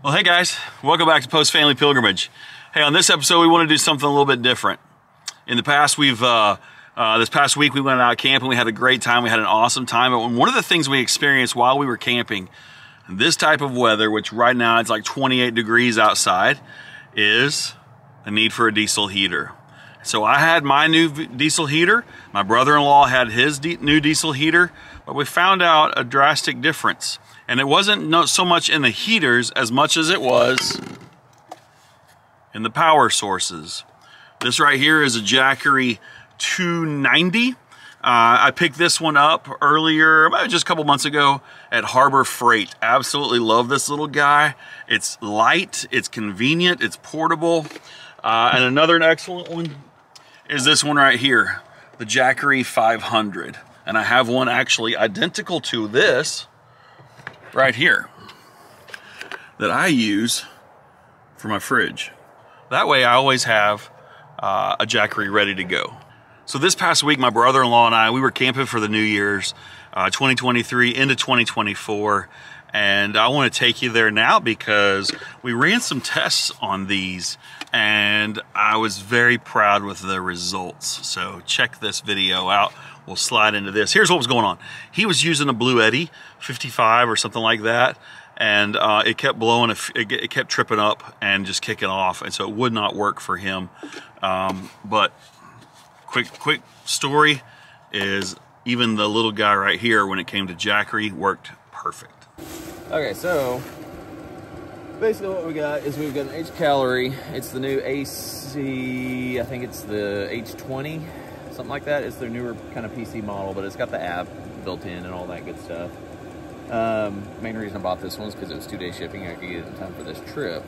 Well, hey guys, welcome back to Post Family Pilgrimage. Hey, on this episode, we want to do something a little bit different. In the past, this past week, we went out camping. We had a great time. We had an awesome time. But one of the things we experienced while we were camping, this type of weather, which right now it's like 28 degrees outside, is the need for a diesel heater. So I had my new diesel heater. My brother-in-law had his new diesel heater, but we found out a drastic difference. And it wasn't so much in the heaters as much as it was in the power sources. This right here is a Jackery 290. I picked this one up earlier, just a couple months ago at Harbor Freight. Absolutely love this little guy. It's light, it's convenient, it's portable. And another excellent one is this one right here, the Jackery 500. And I have one actually identical to this right here that I use for my fridge. That way I always have a Jackery ready to go. So this past week, my brother-in-law and I, we were camping for the New Year's 2023 into 2024. And I want to take you there now because we ran some tests on these and I was very proud with the results. So check this video out. We'll slide into this. Here's what was going on. He was using a Bluetti 55 or something like that, and it kept blowing, it kept tripping up and just kicking off, and so it would not work for him. But quick story is even the little guy right here, when it came to Jackery, worked perfect. Okay, so basically what we got is we've got an Jackery. It's the new AC, I think it's the H20. Something like that. It's their newer kind of PC model, but it's got the app built in and all that good stuff. Main reason I bought this one is because it was 2-day shipping. I could get it in time for this trip.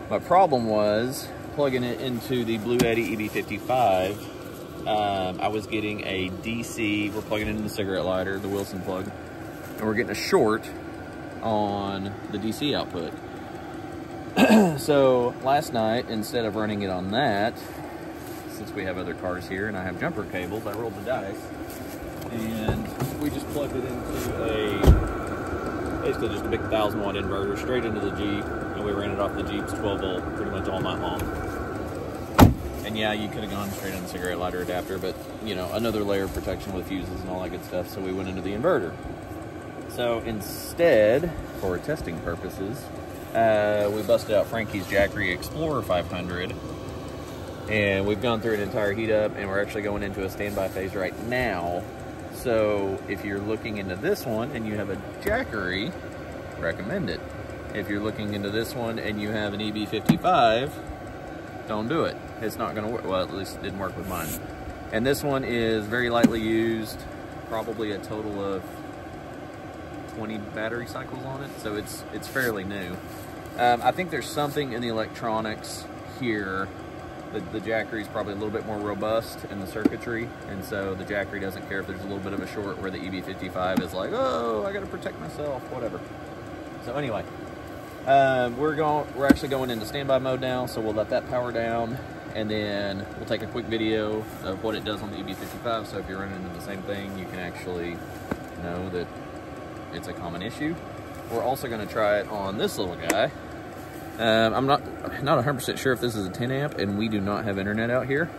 My problem was plugging it into the Bluetti EB55. I was getting a DC, we're plugging it into the cigarette lighter, the Wilson plug, and we're getting a short on the DC output. So last night, instead of running it on that, since we have other cars here and I have jumper cables, I rolled the dice and we just plugged it into basically just a big 1,000-watt inverter straight into the Jeep, and we ran it off the Jeep's 12-volt pretty much all night long. And yeah, you could have gone straight on the cigarette lighter adapter, but you know, another layer of protection with fuses and all that good stuff, so we went into the inverter. So instead, for testing purposes, we busted out Frankie's Jackery Explorer 500. And we've gone through an entire heat up, and we're actually going into a standby phase right now. So if you're looking into this one and you have a Jackery, recommend it. If you're looking into this one and you have an EB55, don't do it. It's not going to work. Well, at least it didn't work with mine. And this one is very lightly used, probably a total of 20 battery cycles on it. So it's fairly new. I think there's something in the electronics here. The Jackery is probably a little bit more robust in the circuitry, and so the Jackery doesn't care if there's a little bit of a short, where the EB55 is like, oh, I gotta protect myself, whatever. So anyway, we're actually going into standby mode now, so we'll let that power down, and then we'll take a quick video of what it does on the EB55, so if you're running into the same thing, you can actually know that it's a common issue. We're also gonna try it on this little guy. I'm not 100% sure if this is a 10 amp, and we do not have internet out here.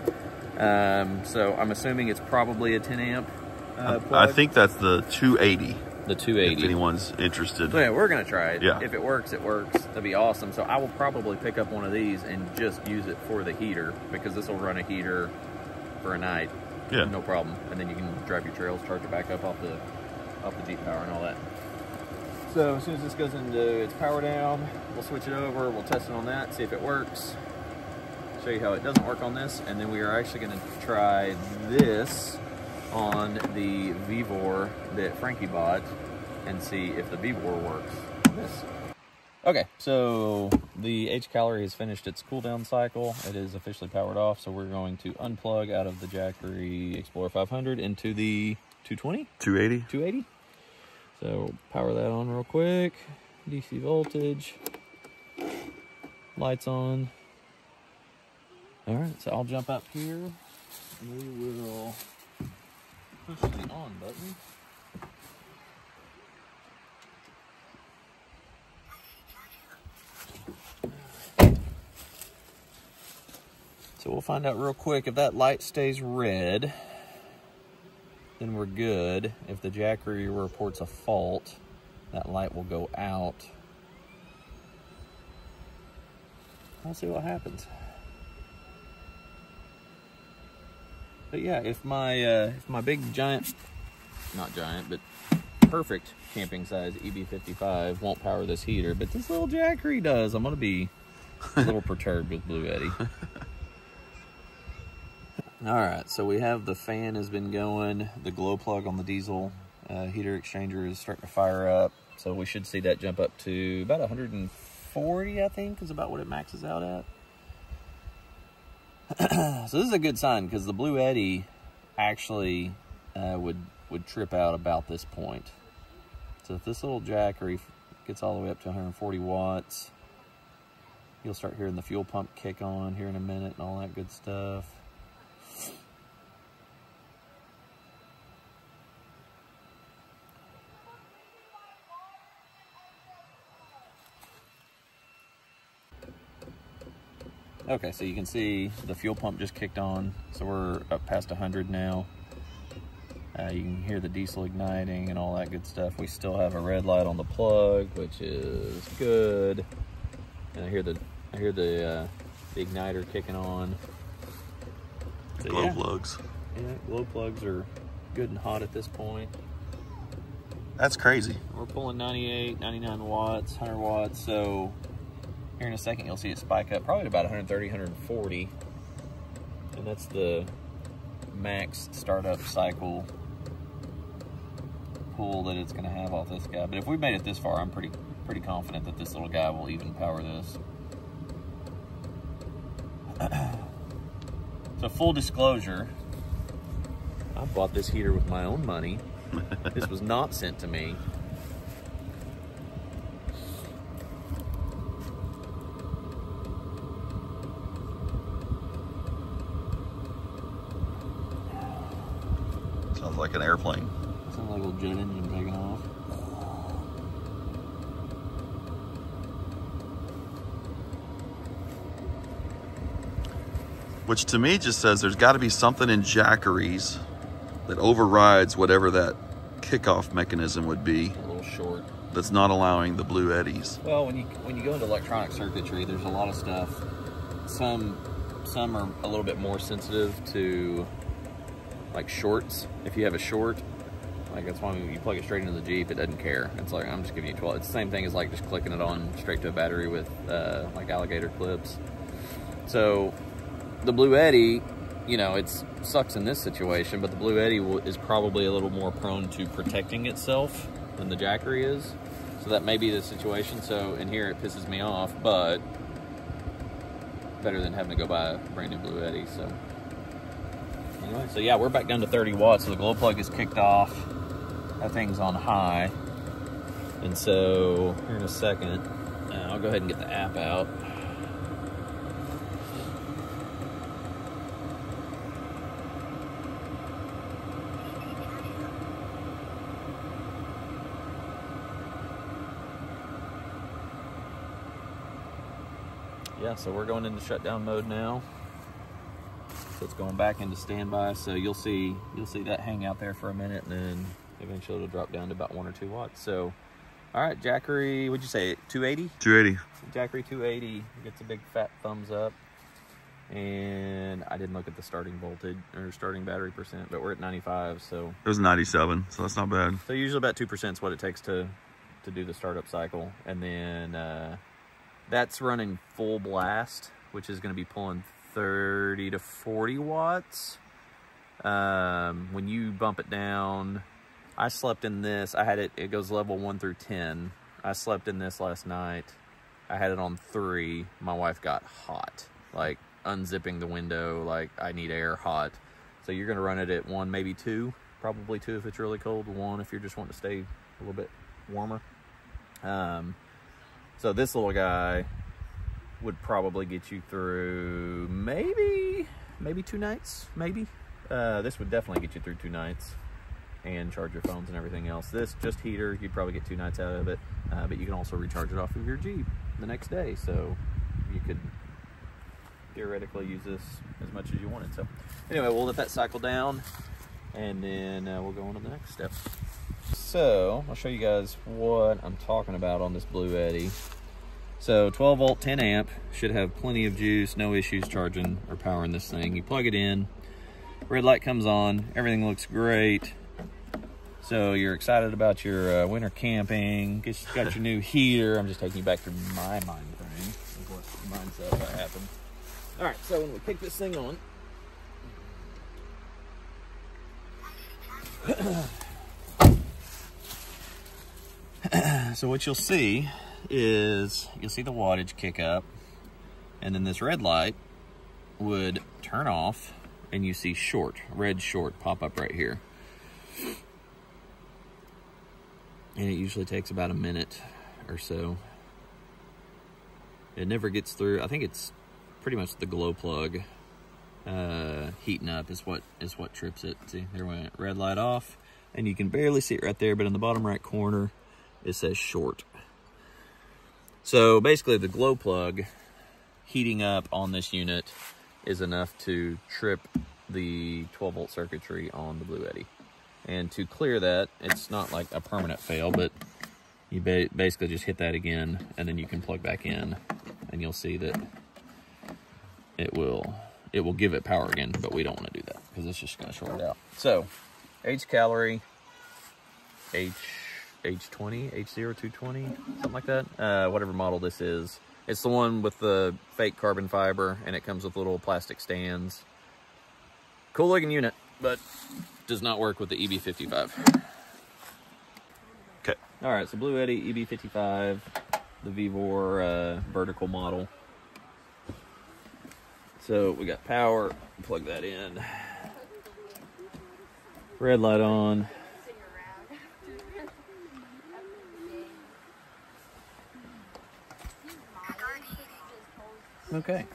So I'm assuming it's probably a 10 amp plug. I think that's the 280. The 280. If anyone's interested. So yeah, we're gonna try it. Yeah. If it works, it works. That'd be awesome. So I will probably pick up one of these and just use it for the heater, because this will run a heater for a night. Yeah. No problem. And then you can drive your trails, charge it back up off the Jeep power and all that. So as soon as this goes into its power down, we'll switch it over, we'll test it on that, see if it works, show you how it doesn't work on this, and then we are actually going to try this on the VVOR that Frankie bought and see if the VVOR works on this. Okay, so the Jackery has finished its cool down cycle. It is officially powered off, so we're going to unplug out of the Jackery Explorer 500 into the 220? 280. 280. So power that on real quick. DC voltage. Lights on. All right, so I'll jump up here. We will push the on button. So we'll find out real quick. If that light stays red, then we're good. If the Jackery reports a fault, that light will go out. We'll see what happens. But yeah, if my big giant, not giant, but perfect camping size EB55 won't power this heater, but this little Jackery does, I'm gonna be a little perturbed with Bluetti. All right, so we have the fan has been going, the glow plug on the diesel heater exchanger is starting to fire up, so we should see that jump up to about 140, I think, is about what it maxes out at. So this is a good sign, because the Bluetti actually would trip out about this point. So if this little Jackery gets all the way up to 140 watts, you'll start hearing the fuel pump kick on here in a minute and all that good stuff. Okay, so you can see the fuel pump just kicked on, so we're up past 100 now. You can hear the diesel igniting and all that good stuff. We still have a red light on the plug, which is good. And I hear the igniter kicking on. So, glow plugs. Yeah, glow plugs are good and hot at this point. That's crazy. We're pulling 98, 99 watts, 100 watts, so here in a second you'll see it spike up probably to about 130, 140. And that's the max startup cycle pull that it's going to have off this guy. But if we made it this far, I'm pretty confident that this little guy will even power this. So full disclosure, I bought this heater with my own money. This was not sent to me. Sounds like an airplane. Sounds like a little jet engine taking off. Which to me just says there's got to be something in Jackery's that overrides whatever that kickoff mechanism would be. A little short. That's not allowing the Bluettis. Well, when you go into electronic circuitry, there's a lot of stuff. Some are a little bit more sensitive to like shorts. If you have a short, like that's why when you plug it straight into the Jeep, it doesn't care. It's like, I'm just giving you 12. It's the same thing as like just clicking it on straight to a battery with like alligator clips. So the Bluetti, you know, it sucks in this situation, but the Bluetti is probably a little more prone to protecting itself than the Jackery is. So that may be the situation. So in here it pisses me off, but better than having to go buy a brand new Bluetti. So anyway, so yeah, we're back down to 30 watts. So the glow plug is kicked off. That thing's on high. And so here in a second, I'll go ahead and get the app out. Yeah, so we're going into shutdown mode now. So it's going back into standby. So you'll see that hang out there for a minute, and then eventually it'll drop down to about 1 or 2 watts. So, all right, Jackery, what'd you say, 280? 280. So Jackery 280 gets a big fat thumbs up. And I didn't look at the starting voltage or starting battery percent, but we're at 95. So it was 97, so that's not bad. So usually about 2% is what it takes to do the startup cycle, and then that's running full blast, which is going to be pulling 30 to 40 watts. When you bump it down, I slept in this. I had it goes level 1 through 10. I slept in this last night. I had it on 3. My wife got hot, like unzipping the window, like I need air hot. So you're going to run it at 1, maybe 2, probably 2 if it's really cold, 1 if you're just wanting to stay a little bit warmer. So this little guy would probably get you through maybe 2 nights, maybe. This would definitely get you through 2 nights and charge your phones and everything else. This, just heater, you'd probably get 2 nights out of it, but you can also recharge it off of your Jeep the next day. So you could theoretically use this as much as you want it. So anyway, we'll let that cycle down, and then we'll go on to the next step. So I'll show you guys what I'm talking about on this Bluetti. So 12 volt, 10 amp, should have plenty of juice, no issues charging or powering this thing. You plug it in, red light comes on, everything looks great. So you're excited about your winter camping, got your new heater. I'm just taking you back through my mind frame of what mindset that happened. All right, so when we kick this thing on, so what you'll see is you'll see the wattage kick up, and then this red light would turn off, and you see short, red short pop up right here. And it usually takes about a minute or so. It never gets through. I think it's pretty much the glow plug heating up is what trips it. See, there went red light off, and you can barely see it right there, but in the bottom right corner it says short. So basically the glow plug heating up on this unit is enough to trip the 12 volt circuitry on the Bluetti. And to clear that, it's not like a permanent fail, but you basically just hit that again, and then you can plug back in, and you'll see that it will give it power again, but we don't want to do that because it's just going to short it out. So H calorie, H20, H0220, something like that, whatever model this is. It's the one with the fake carbon fiber, and it comes with little plastic stands. Cool looking unit, but does not work with the EB55. Okay. All right, so Bluetti EB55, the Vivor vertical model. So we got power, plug that in. Red light on. Okay.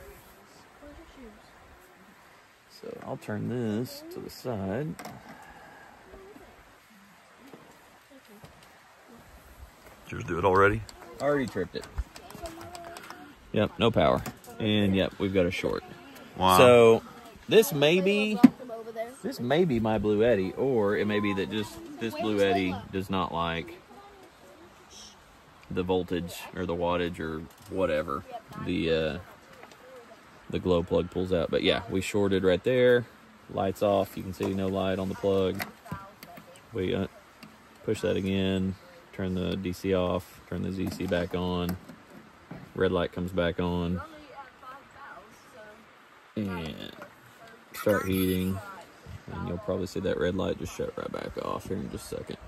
So I'll turn this to the side. Did yours do it already? Already tripped it. Yep, no power. And yep, we've got a short. Wow. So this may be my Bluetti, or it may be that just this Bluetti does not like the voltage or the wattage or whatever the glow plug pulls out. But yeah, we shorted right there. Lights off. You can see no light on the plug. We push that again. Turn the DC off. Turn the ZC back on. Red light comes back on. And start heating. And you'll probably see that red light just shut right back off here in just a second.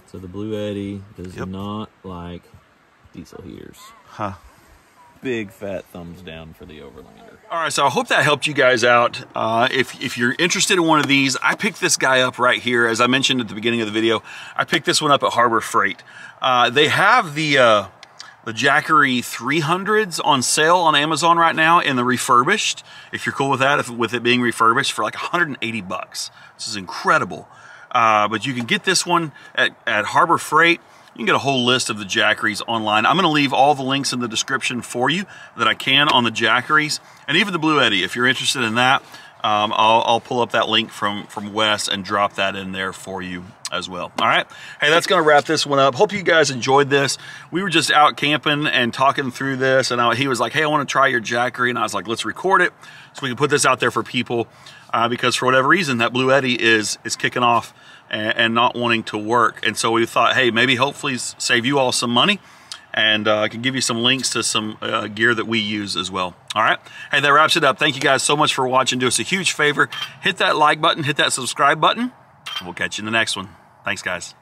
So the Bluetti does not like diesel heaters. Huh. Big fat thumbs down for the Overlander. All right, so I hope that helped you guys out. If you're interested in one of these, I picked this guy up right here. As I mentioned at the beginning of the video, I picked this one up at Harbor Freight. They have the Jackery 300s on sale on Amazon right now in the refurbished. If you're cool with that, with it being refurbished for like 180 bucks. This is incredible. But you can get this one at Harbor Freight. You can get a whole list of the Jackeries online. I'm going to leave all the links in the description for you that I can on the Jackeries and even the Bluetti. If you're interested in that, I'll pull up that link from Wes and drop that in there for you as well. All right. Hey, that's going to wrap this one up. Hope you guys enjoyed this. We were just out camping and talking through this, and he was like, hey, I want to try your Jackery. And I was like, let's record it so we can put this out there for people because for whatever reason, that Bluetti is kicking off and not wanting to work. And so we thought, hey, maybe hopefully save you all some money, and I can give you some links to some gear that we use as well. All right. Hey, that wraps it up. Thank you guys so much for watching. Do us a huge favor. Hit that like button, hit that subscribe button. We'll catch you in the next one. Thanks, guys.